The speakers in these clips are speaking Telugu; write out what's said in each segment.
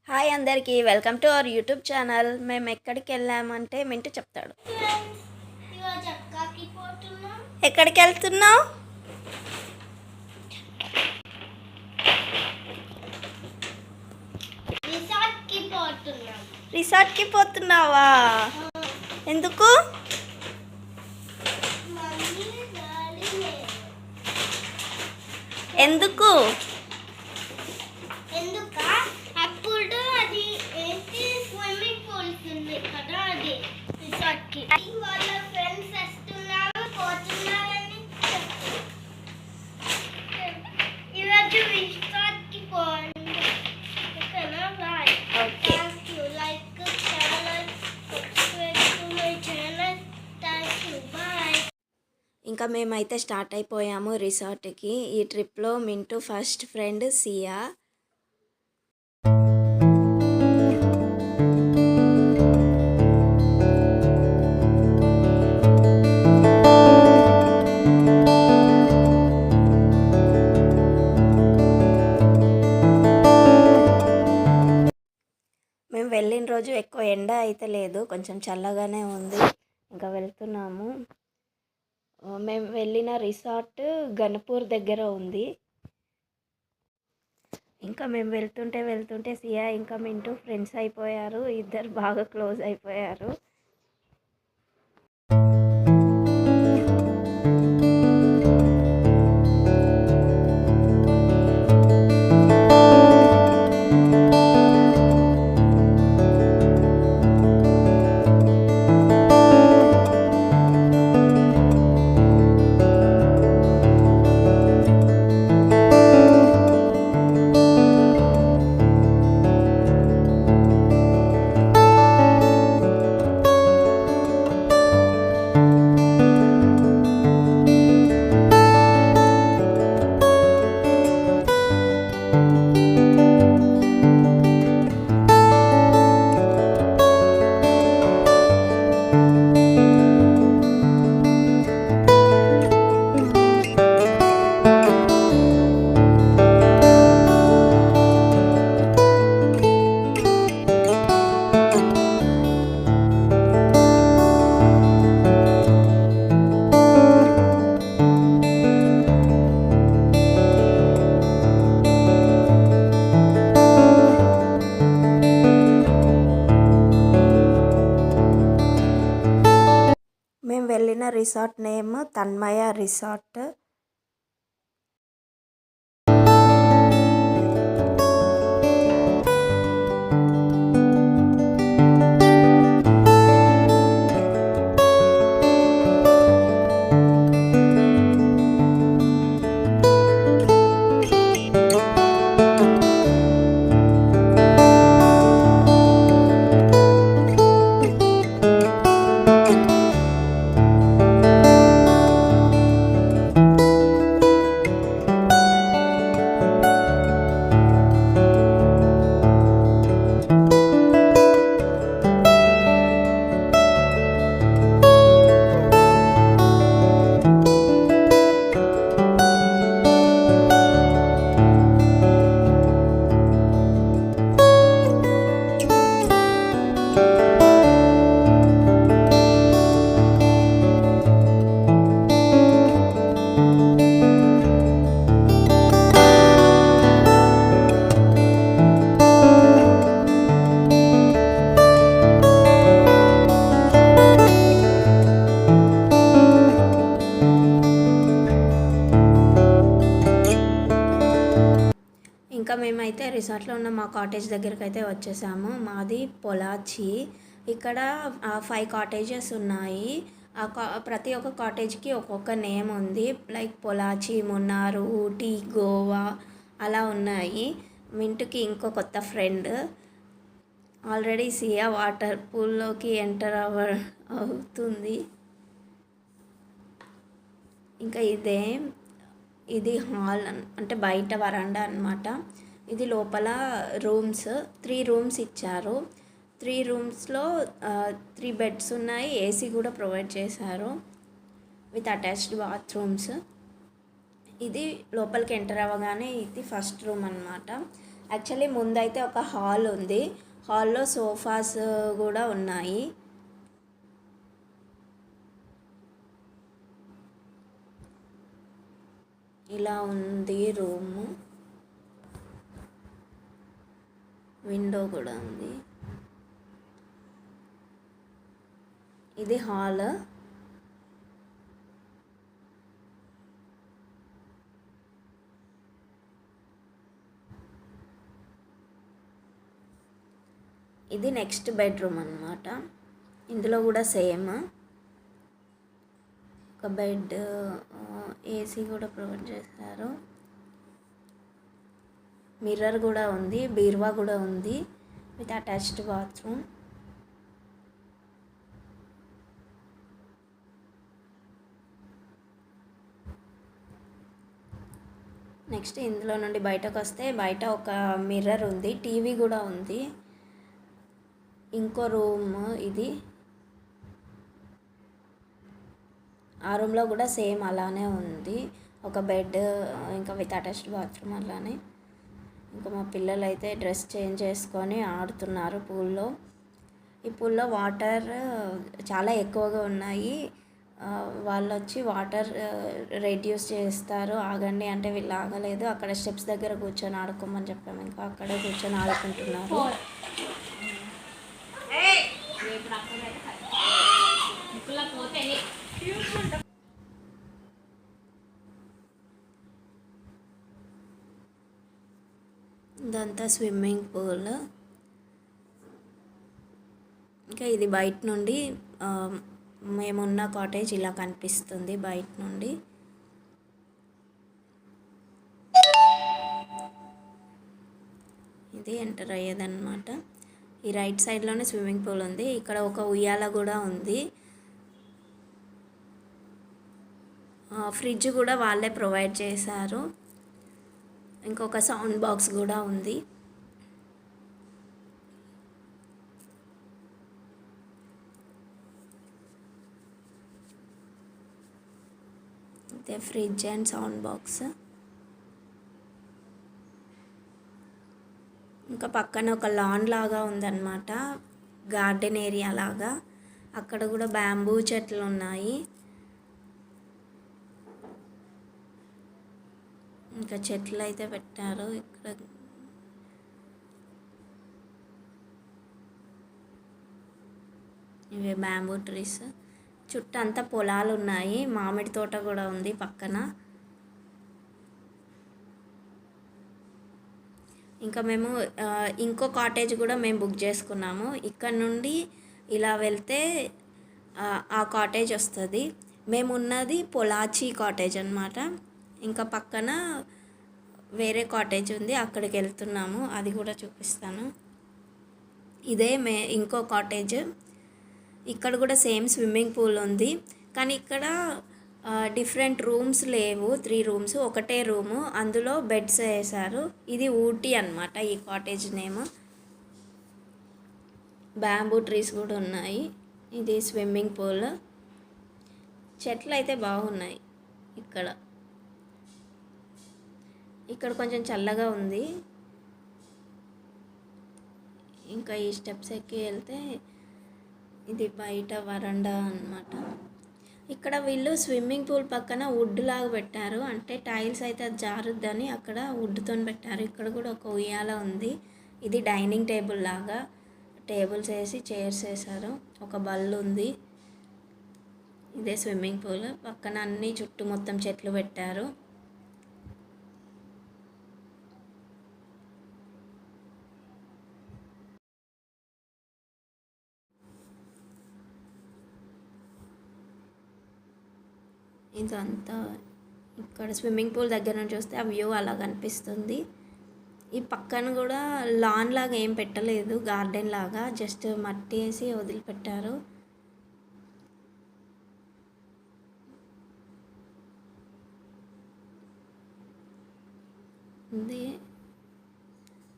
హాయ్ అందరికీ welcome to our YouTube channel. మేము ఎక్కడికి వెళ్ళామంటే మింటూ చెప్తాడు. ఎక్కడికి వెళ్తున్నావు? రిసార్ట్కి పోతున్నావా? ఎందుకు? ఎందుకు? ఇంకా మేమైతే స్టార్ట్ అయిపోయాము రిసార్ట్కి. ఈ ట్రిప్లో మింటూ ఫస్ట్ ఫ్రెండ్ సియా. మేము వెళ్ళిన రోజు ఎక్కువ ఎండ అయితే లేదు, కొంచెం చల్లగానే ఉంది. ఇంకా వెళ్తున్నాము. మేము వెళ్ళిన రిసార్ట్ గణపూర్ దగ్గర ఉంది. ఇంకా మేము వెళ్తుంటే సియా ఇంకా మింటూ ఫ్రెండ్స్ అయిపోయారు. ఇద్దరు బాగా క్లోజ్ అయిపోయారు. మేము వెళ్ళిన రిసార్ట్ నేమ్ తన్మయ రిసార్ట్. ఇంకా మేమైతే రిసార్ట్లో ఉన్న మా కాటేజ్ దగ్గరికి అయితే వచ్చేసాము. మాది పొలాచి. ఇక్కడ 5 కాటేజెస్ ఉన్నాయి. ప్రతి ఒక్క కాటేజ్కి ఒక్కొక్క నేమ్ ఉంది. లైక్ పొలాచి, మున్నార్, ఊటీ, గోవా అలా ఉన్నాయి. మింటుకి ఇంకో కొత్త ఫ్రెండ్. ఆల్రెడీ సియా వాటర్ పూల్లోకి ఎంటర్ అవుతుంది. ఇంకా ఇది హాల్, అంటే బయట వరండా అన్నమాట. ఇది లోపల రూమ్స్, 3 రూమ్స్ ఇచ్చారు. 3 రూమ్స్లో 3 బెడ్స్ ఉన్నాయి. ఏసీ కూడా ప్రొవైడ్ చేశారు విత్ అటాచ్డ్ బాత్రూమ్స్. ఇది లోపలికి ఎంటర్ అవ్వగానే ఇది ఫస్ట్ రూమ్ అన్నమాట. యాక్చువల్లీ ముందైతే ఒక హాల్ ఉంది, హాల్లో సోఫాస్ కూడా ఉన్నాయి. ఇలా ఉంది రూము, విండో కూడా ఉంది. ఇది హాల్. ఇది నెక్స్ట్ బెడ్రూమ్ అన్నమాట. ఇందులో కూడా సేమ్ ఒక బెడ్, ఏసీ కూడా ప్రొవైడ్ చేశారు. మిర్రర్ కూడా ఉంది, బీరువా కూడా ఉంది విత్ అటాచ్డ్ బాత్రూమ్. నెక్స్ట్ ఇందులో నుండి బయటకు వస్తే బయట ఒక మిర్రర్ ఉంది, టీవీ కూడా ఉంది. ఇంకో రూమ్ ఇది. ఆ రూమ్లో కూడా సేమ్ అలానే ఉంది, ఒక బెడ్ ఇంకా విత్ అటాచ్డ్ బాత్రూమ్ అలానే. ఇంకా మా పిల్లలు అయితే డ్రెస్ చేంజ్ చేసుకొని ఆడుతున్నారు పూల్లో. ఈ పూల్లో వాటర్ చాలా ఎక్కువగా ఉన్నాయి. వాళ్ళు వచ్చి వాటర్ రెడ్యూస్ చేస్తారు, ఆగండి అంటే వీళ్ళు ఆగలేదు. అక్కడ స్టెప్స్ దగ్గర కూర్చొని ఆడుకోమని చెప్పాము, ఇంకా అక్కడే కూర్చొని ఆడుకుంటున్నారు. ఇదంతా స్విమ్మింగ్ పూల్. ఇంకా ఇది బయట నుండి మేమున్న కాటేజ్ ఇలా కనిపిస్తుంది బయట నుండి. ఇది ఎంటర్ అయ్యేదన్నమాట. ఈ రైట్ సైడ్లోనే స్విమ్మింగ్ పూల్ ఉంది. ఇక్కడ ఒక ఉయ్యాల కూడా ఉంది. ఫ్రిడ్జ్ కూడా వాళ్ళే ప్రొవైడ్ చేశారు. ఇంకొక సౌండ్ బాక్స్ కూడా ఉంది. అయితే ఫ్రిడ్జ్ అండ్ సౌండ్ బాక్స్. ఇంకా పక్కన ఒక లాన్ లాగా ఉందన్నమాట, గార్డెన్ ఏరియా లాగా. అక్కడ కూడా బ్యాంబూ చెట్లు ఉన్నాయి. ఇంకా చెట్లు అయితే పెట్టారు ఇక్కడ. ఇవి బ్యాంబూ ట్రీస్. చుట్టూ అంతా పొలాలు ఉన్నాయి, మామిడి తోట కూడా ఉంది పక్కన. ఇంకా మేము ఇంకో కాటేజ్ కూడా మేము బుక్ చేసుకున్నాము. ఇక్కడ నుండి ఇలా వెళ్తే ఆ కాటేజ్ వస్తుంది. మేము ఉన్నది పొలాచి కాటేజ్ అన్నమాట. ఇంకా పక్కన వేరే కాటేజ్ ఉంది, అక్కడికి వెళ్తున్నాము, అది కూడా చూపిస్తాను. ఇదే ఇంకో కాటేజ్. ఇక్కడ కూడా సేమ్ స్విమ్మింగ్ పూల్ ఉంది, కానీ ఇక్కడ డిఫరెంట్ రూమ్స్ లేవు, 3 రూమ్స్, ఒకటే రూము, అందులో బెడ్స్ వేశారు. ఇది ఊటీ అన్నమాట ఈ కాటేజ్ నేమ్. బ్యాంబూ ట్రీస్ కూడా ఉన్నాయి. ఇది స్విమ్మింగ్ పూల్. చెట్లు అయితే బాగున్నాయి ఇక్కడ. ఇక్కడ కొంచెం చల్లగా ఉంది. ఇంకా ఈ స్టెప్స్ ఎక్కి వెళ్తే ఇది బయట వరండా అన్నమాట. ఇక్కడ వీళ్ళు స్విమ్మింగ్ పూల్ పక్కన వుడ్ లాగా పెట్టారు, అంటే టైల్స్ అయితే అది జారుద్దని అక్కడ వుడ్తో పెట్టారు. ఇక్కడ కూడా ఒక ఉయ్యాల ఉంది. ఇది డైనింగ్ టేబుల్ లాగా, టేబుల్స్ వేసి చైర్స్ వేశారు, ఒక బల్లు ఉంది. ఇదే స్విమ్మింగ్ పూల్. పక్కన అన్ని చుట్టూ మొత్తం చెట్లు పెట్టారు. ఇదంతా ఇక్కడ స్విమ్మింగ్ పూల్ దగ్గర నుంచి చూస్తే ఆ వ్యూ అలా కనిపిస్తుంది. ఈ పక్కన కూడా లాన్ లాగా ఏం పెట్టలేదు, గార్డెన్ లాగా జస్ట్ మట్టి వేసి వదిలిపెట్టారు.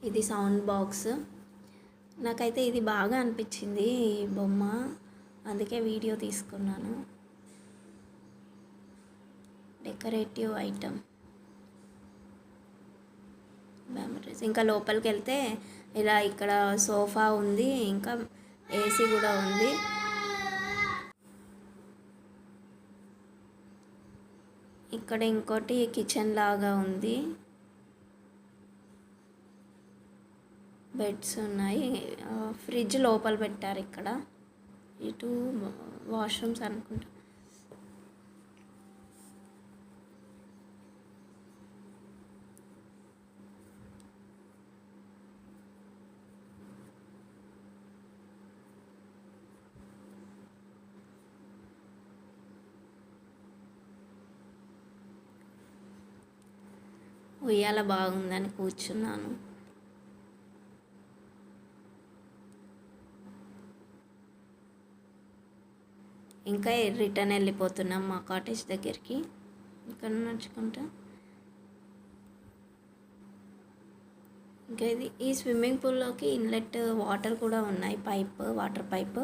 ఇది సౌండ్ బాక్స్. నాకైతే ఇది బాగా అనిపించింది ఈ బొమ్మ, అందుకే వీడియో తీసుకున్నాను. Decorative item. మెమరీస్. ఇంకా లోపలికి వెళ్తే ఇలా ఇక్కడ సోఫా ఉంది, ఇంకా ఏసీ కూడా ఉంది. ఇక్కడ ఇంకోటి కిచెన్ లాగా ఉంది, బెడ్స్ ఉన్నాయి, ఫ్రిడ్జ్ లోపల పెట్టారు. ఇక్కడ ఇటు వాష్రూమ్స్ అనుకుంటా. ఉయ్యాల బాగుందని కూర్చున్నాను. ఇంకా రిటర్న్ వెళ్ళిపోతున్నాం మా కాటేజ్ దగ్గరికి. ఇక్కడ నడుచుకుంటా ఇంకా ఈ స్విమ్మింగ్ పూల్లోకి ఇన్లెట్ వాటర్ కూడా ఉన్నాయి, వాటర్ పైప్.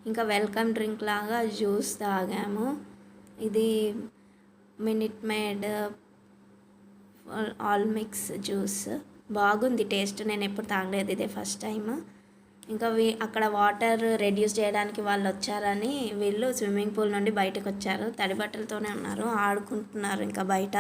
ఇంకా వెల్కమ్ డ్రింక్ లాగా జ్యూస్ తాగాము. ఇది minute made all mix juice, బాగుంది టేస్ట్. నేను ఎప్పుడు తాగలేదు, ఇదే ఫస్ట్ టైం. ఇంకా అక్కడ వాటర్ రెడ్యూస్ చేయడానికి వాళ్ళు వచ్చారని వీళ్ళు స్విమ్మింగ్ పూల్ నుండి బయటకు వచ్చారు. తడి బట్టలతోనే ఉన్నారు, ఆడుకుంటున్నారు ఇంకా బయట.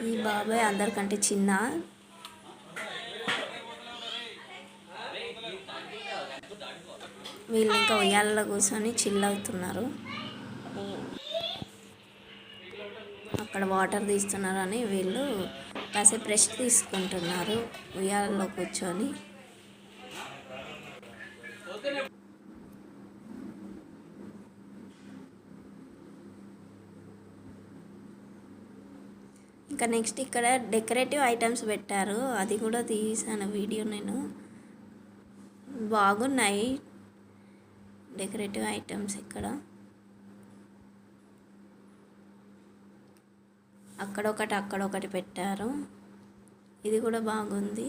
ఈ బాబాయ్ అందరికంటే చిన్న. వీళ్ళు ఇంకా ఉయ్యాలలో కూర్చొని చిల్ అవుతున్నారు. అక్కడ వాటర్ తీస్తున్నారని వీళ్ళు కాసేపు రెస్ట్ తీసుకుంటున్నారు ఉయ్యాలలో కూర్చొని. ఇంకా నెక్స్ట్ ఇక్కడ డెకరేటివ్ ఐటమ్స్ పెట్టారు, అది కూడా తీసాను వీడియో నేను. బాగున్నాయి డెకరేటివ్ ఐటమ్స్. ఇక్కడ అక్కడొకటి పెట్టారు, ఇది కూడా బాగుంది.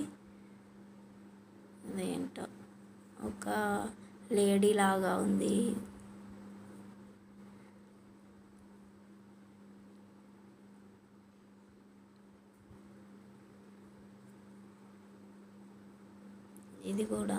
అదేంటో ఒక లేడీ లాగా ఉంది. ఇది కూడా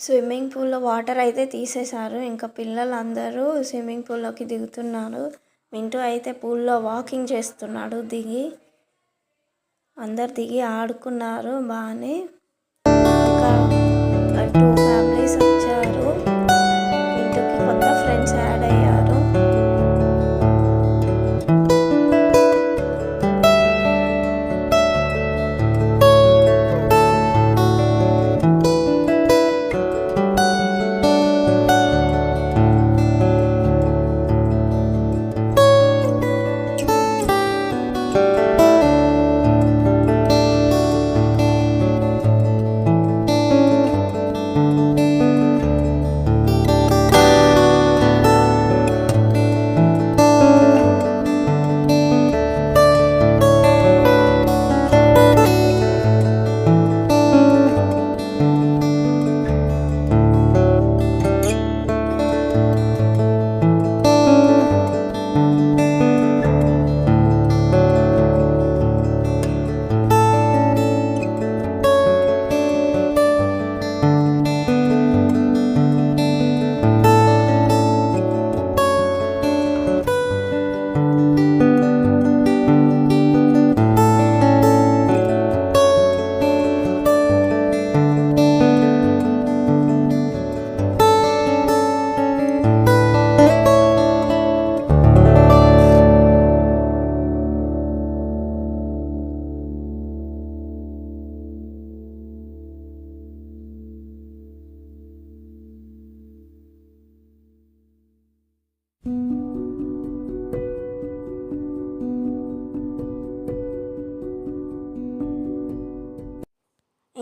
స్విమ్మింగ్ పూల్లో వాటర్ అయితే తీసేశారు. ఇంకా పిల్లలందరూ స్విమ్మింగ్ పూల్లోకి దిగుతున్నారు. మింటూ అయితే పూల్లో వాకింగ్ చేస్తున్నాడు దిగి. అందరు దిగి ఆడుకున్నారు బాగానే. ఇంకా 2 ఫ్యామిలీస్ వచ్చారు. మింటూకి కొత్త ఫ్రెండ్స్ యాడ్ అయ్యారు.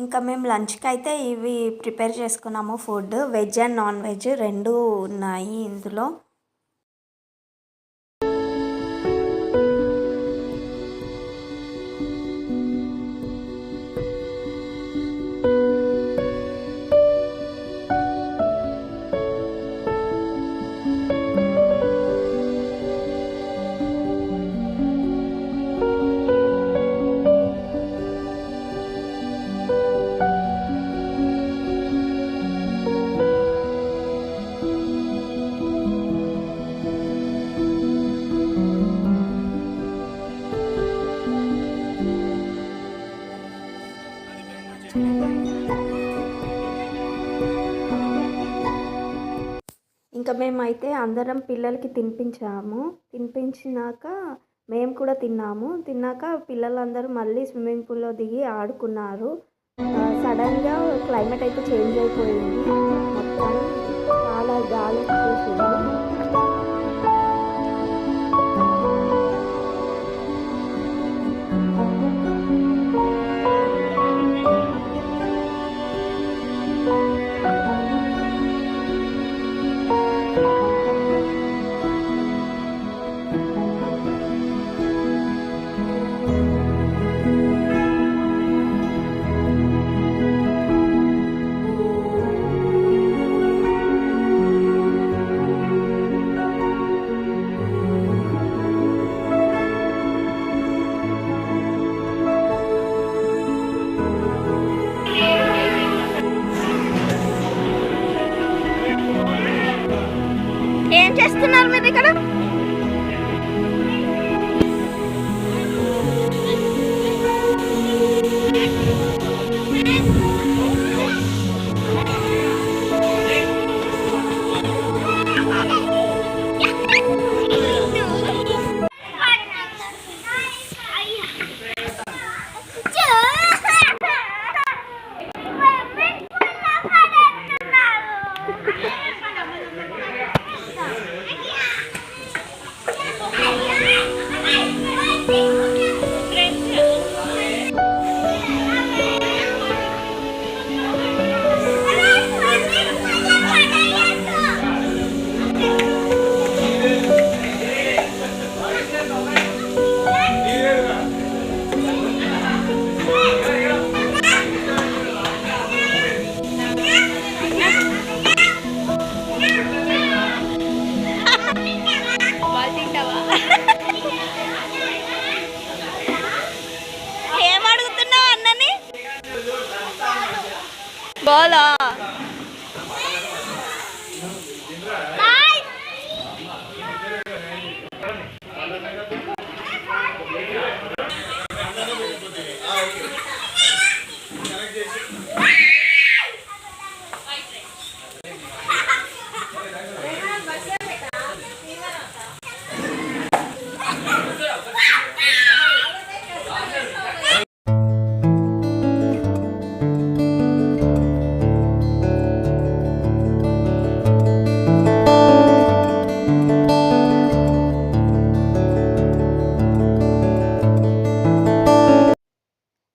ఇంకా మేము లంచ్కి అయితే ఇవి ప్రిపేర్ చేసుకున్నాము. Food veg and non veg రెండు ఉన్నాయి ఇందులో. ఇంకా మేమైతే అందరం పిల్లలకి తినిపించాము. తినిపించినాక మేము కూడా తిన్నాము. తిన్నాక పిల్లలందరూ మళ్ళీ స్విమ్మింగ్ పూల్లో దిగి ఆడుకున్నారు. సడన్గా క్లైమేట్ అయితే చేంజ్ అయిపోయింది. మొత్తం చాలా గాలి వచ్చేసింది. ఏం చేస్తున్నారు మీరు ఇక్కడ? ఏమడుగుతున్నావు అన్నని? బాలా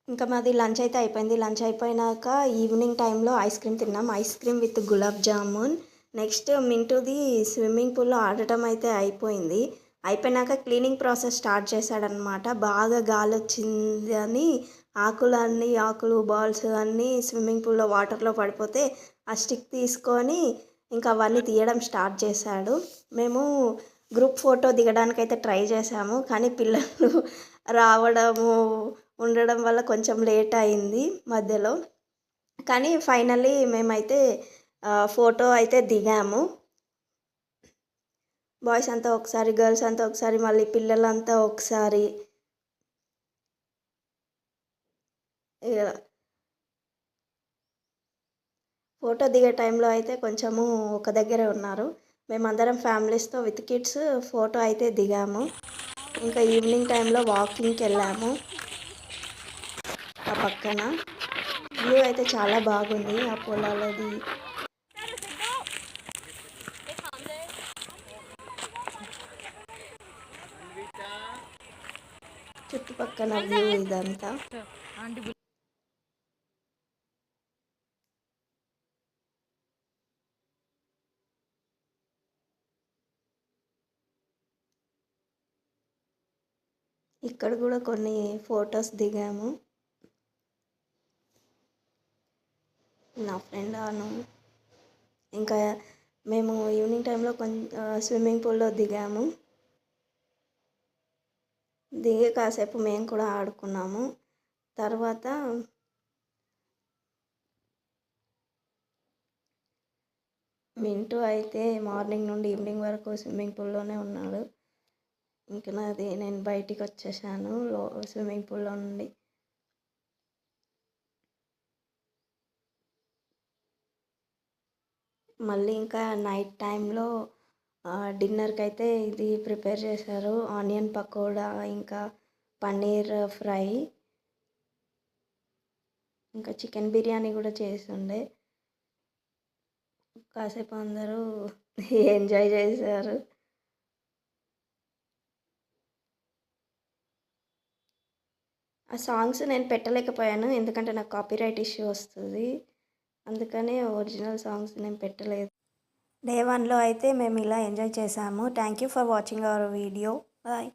ఇంకా మాది లంచ్ అయితే అయిపోయింది. లంచ్ అయిపోయినాక ఈవినింగ్ టైంలో ఐస్ క్రీమ్ తిన్నాం. Ice cream with gulab jamun. Next మింటూది స్విమ్మింగ్ పూల్లో ఆడటం అయితే అయిపోయింది. అయిపోయినాక క్లీనింగ్ ప్రాసెస్ స్టార్ట్ చేశాడనమాట. బాగా గాలి వచ్చింది అని ఆకులు బాల్స్ అన్నీ స్విమ్మింగ్ పూల్లో వాటర్లో పడిపోతే ఆ స్టిక్ తీసుకొని ఇంకా అవన్నీ తీయడం స్టార్ట్ చేశాడు. మేము గ్రూప్ ఫోటో దిగడానికైతే ట్రై చేశాము, కానీ పిల్లలు రావడము ఉండడం వల్ల కొంచెం లేట్ అయింది మధ్యలో. కానీ ఫైనల్లీ మేమైతే ఫోటో అయితే దిగాము. బాయ్స్ అంతా ఒకసారి, గర్ల్స్ అంతా ఒకసారి, మళ్ళీ పిల్లలంతా ఒకసారి. ఫోటో దిగే టైంలో అయితే కొంచెము ఒక దగ్గరే ఉన్నారు. మేమందరం ఫ్యామిలీస్తో విత్ కిడ్స్ ఫోటో అయితే దిగాము. ఇంకా ఈవినింగ్ టైంలో వాకింగ్కి వెళ్ళాము. ఆ పక్కన వ్యూ అయితే చాలా బాగుంది. ఆ పొలాలది చుట్టుపక్కల వ్యూ ఇదంతా. ఇక్కడ కూడా కొన్ని ఫొటోస్ దిగాము. నా ఫ్రెండ్ ఇంకా మేము ఈవినింగ్ టైంలో స్విమ్మింగ్ పూల్లో దిగాము. దిగి కాసేపు మేము కూడా ఆడుకున్నాము. తర్వాత మింటూ అయితే మార్నింగ్ నుండి ఈవినింగ్ వరకు స్విమ్మింగ్ పూల్లోనే ఉన్నాడు. ఇంకా నేను బయటికి వచ్చేసాను స్విమ్మింగ్ పూల్లో నుండి. మళ్ళీ ఇంకా నైట్ టైంలో డిన్నర్కి అయితే ఇది ప్రిపేర్ చేశారు, ఆనియన్ పకోడా, ఇంకా పన్నీర్ ఫ్రై, ఇంకా చికెన్ బిర్యానీ కూడా చేస్తుండే. కాసేపు అందరూ ఎంజాయ్ చేశారు. ఆ సాంగ్స్ నేను పెట్టలేకపోయాను, ఎందుకంటే నాకు కాపీరైట్ ఇష్యూ వస్తుంది. అందుకనే ఒరిజినల్ సాంగ్స్ నేను పెట్టలేదు. డే 1లో అయితే మేము ఇలా ఎంజాయ్ చేసాము. Thank you for watching our video. Bye.